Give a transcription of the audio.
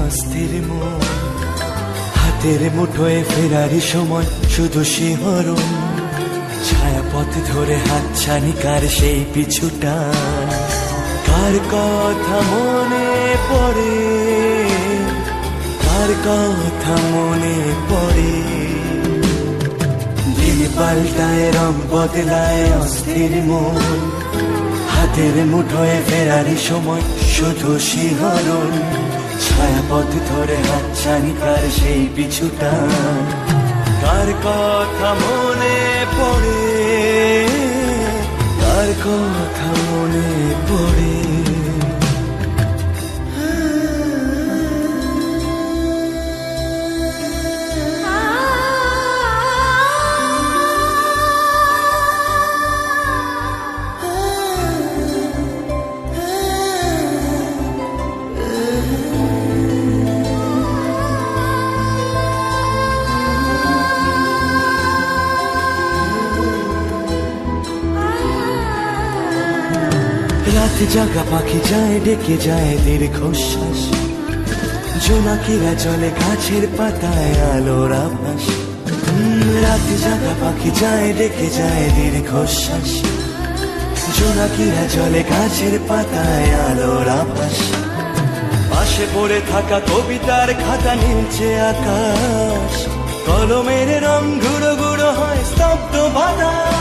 অস্থির মন, হাতের মুঠোয় ফেরারি সময় শুধু শিহরণ, ছায়াপথ ধরে হাতছানি কার সেই পিছুটা, কার কথা মনে পড়ে, কার কথা মনে পড়ে। দিন পাল্টায় রং বদলায় অস্থির মন, হাতের মুঠোয় ফেরারি সময় শুধু শিহরণ, ছায়াপথ ধরে হাতছানি কার সেই পিছুটা, কার কথা মনে পড়ে, কার কথা মনে পড়ে। রাত জাগা পাখি যায় ডেকে যায় দীর্ঘশ্বাস, জোনাকিরা জলে গাছের পাতায় আলোর আভাস। রাত জাগা পাখি যায় ডেকে যায় দীর্ঘশ্বাস, জোনাকিরা জলে গাছের পাতায় আলোর আভাস। পাশে পড়ে থাকা কবিতার খাতা নীলছে আকাশ, কলমের রং গুঁড়ো গুঁড়ো হয় স্তব্ধ বাতাস।